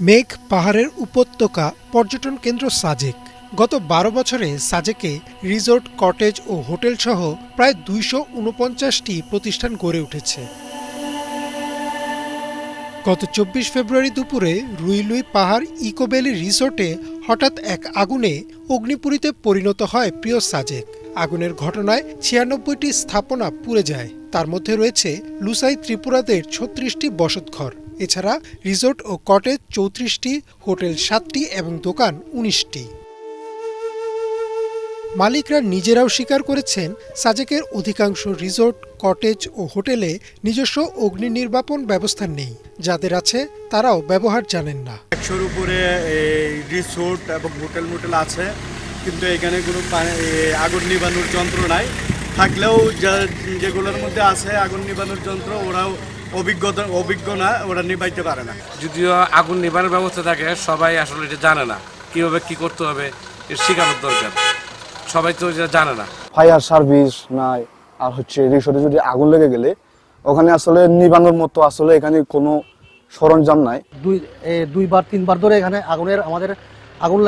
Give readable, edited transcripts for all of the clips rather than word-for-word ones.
মেঘ পাহাড়ের উপত্যকা পর্যটন কেন্দ্র সাজেক। গত ১২ বছরে সাজেকে রিসোর্ট, কটেজ ও হোটেল সহ প্রায় ২৪৯টি প্রতিষ্ঠান গড়ে উঠেছে। গত ২৪ ফেব্রুয়ারি দুপুরে রুইলুই পাহাড় ইকোভ্যালি রিসোর্টে হঠাৎ এক আগুনে অগ্নিপুরীতে পরিণত হয় প্রিয় সাজেক। আগুনের ঘটনায় ৯৬টি স্থাপনা পুড়ে যায়। তার মধ্যে রয়েছে লুসাই ত্রিপুরাদের ৩৬টি বসতঘর। এছাড়া রিসোর্ট ও কটেজ ৩৪টি, হোটেল ৭টি এবং দোকান ১৯টি। মালিকরা নিজেরাও স্বীকার করেছেন, সাজেকের অধিকাংশ রিসোর্ট, কটেজ ও হোটেলে নিজস্ব অগ্নি নির্বাপন ব্যবস্থা নেই। যাদের আছে তারাও ব্যবহার জানেন না। ১০০-র উপরে রিসোর্ট এবং হোটেল মোটেল আছে, কিন্তু এখানে কোনো আগুন নিবানোর যন্ত্র নাই। থাকলেও যেগুলোর মধ্যে আছে আগুন নিবানোর যন্ত্র, ওরাও অভিজ্ঞ না, ওরা নিবাইতে পারে না। যদিও আগুন নিবানোর ব্যবস্থা থাকে, সবাই আসলে এটা জানে না কিভাবে কি করতে হবে, এর শেখানোর দরকার। সবাই তো এটা জানে না। ফায়ার সার্ভিস নাই, আর রিসোর্টে যদি আগুন লেগে গেলে ওখানে আসলে নিবানোর মতো আসলে এখানে কোনো সরঞ্জাম নাই। দুইবার তিনবার ধরে এখানে আমাদের আগুন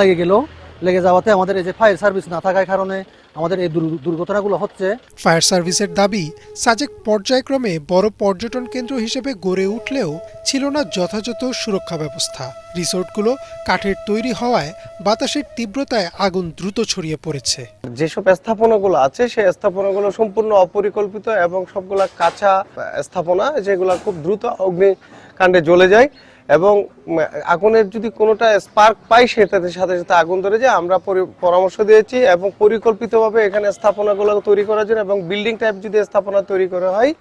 লেগে যাওয়াতে আমাদের এই যে ফায়ার সার্ভিস না থাকার কারণে আমাদের এই দুর্ঘটনাগুলো হচ্ছে। ফায়ার সার্ভিসের দাবি, সাজেক পর্যায়ক্রমে বড় পর্যটন কেন্দ্র হিসেবে গড়ে উঠলেও ছিল না যথাযথ সুরক্ষা ব্যবস্থা। রিসোর্টগুলো কাঠের তৈরি হওয়ায় বাতাসের তীব্রতায় আগুন দ্রুত ছড়িয়ে পড়েছে। যেসব স্থাপনাগুলো আছে সেই স্থাপনাগুলো সম্পূর্ণ অপরিকল্পিত এবং সবগুলা কাঁচা স্থাপনা, যেগুলো খুব দ্রুত অগ্নিকাণ্ডে জ্বলে যায় এবং আগুনের যদি কোনোটা স্পার্ক পাই সেটার সাথে সাথে আগুন ধরে যায়। আমরা পরামর্শ দিয়েছি এবং পরিকল্পিতভাবে এখানে স্থাপনাগুলো তৈরি করার জন্য, এবং বিল্ডিং টাইপ যদি স্থাপনা তৈরি করা হয়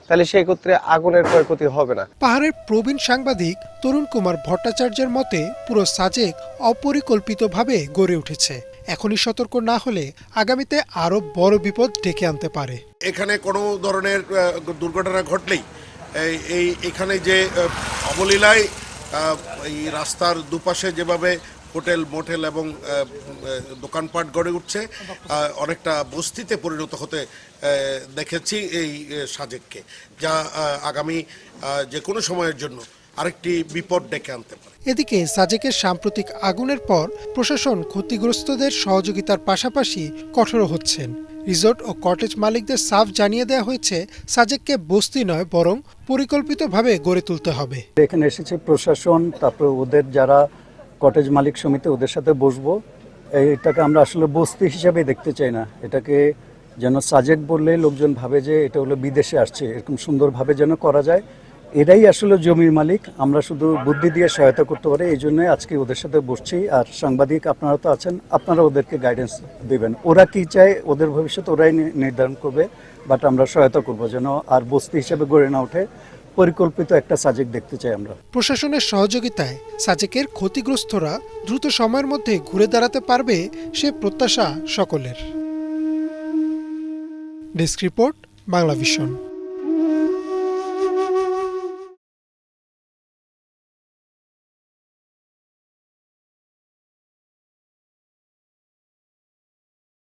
তাহলে সেই ক্ষেত্রে আগুনের ক্ষয়ক্ষতি হবে না। পাহাড়ের প্রবীণ সাংবাদিক তরুণ কুমার ভট্টাচার্যের মতে, পুরো সাজেক অপরিকল্পিতভাবে গড়ে উঠেছে। এখনই সতর্ক না হলে আগামীতে আরো বড় বিপদ ডেকে আনতে পারে। এখানে কোনো ধরনের দুর্ঘটনা ঘটলেই এখানে যে অবলীলায় এই রাস্তার দুপাশে যেভাবে হোটেল, মোটেল এবং দোকানপাট গড়ে উঠছে, অনেকটা বস্তিতে পরিণত হতে দেখেছি এই সাজেককে, যা আগামী যে কোনো সময়ের জন্য আরেকটি বিপদ ডেকে আনতে পারে। এদিকে সাজেকের সাম্প্রতিক আগুনের পর প্রশাসন ক্ষতিগ্রস্তদের সহযোগিতার পাশাপাশি কঠোর হচ্ছেন। রিসোর্ট ও কটেজ মালিকদের সাফ জানিয়ে দেওয়া হয়েছে, সাজেককে বস্তি নয় বরং পরিকল্পিতভাবে গড়ে তুলতে হবে। এখানে এসেছে প্রশাসন, তারপর ওদের যারা কটেজ মালিক সমিতি, ওদের সাথে বসবো। এটাকে আমরা আসলে বস্তি হিসাবে দেখতে চাই না। এটাকে যেন সাজেক বললে লোকজন ভাবে যে এটা হলো বিদেশে আসছে, এরকম সুন্দরভাবে যেন করা যায়। এরাই আসলে জমির মালিক, আমরা শুধু বুদ্ধি দিয়ে সহায়তা করতে পারি। এই জন্যই আজকে ওদের সাথে বসছি। আর সাংবাদিক আপনারা তো আছেন, আপনারা ওদেরকে গাইডেন্স দেবেন। ওরা কি চায় ওদের ভবিষ্যৎ ওরাই নির্ধারণ করবে, বাট আমরা সহায়তা করবো যেন আর বস্তি হিসেবে গড়ে না ওঠে। পরিকল্পিত একটা সাজেক দেখতে চাই আমরা। প্রশাসনের সহযোগিতায় সাজেকের ক্ষতিগ্রস্তরা দ্রুত সময়ের মধ্যে ঘুরে দাঁড়াতে পারবে, সে প্রত্যাশা সকলের। Desk report, Bangla vision.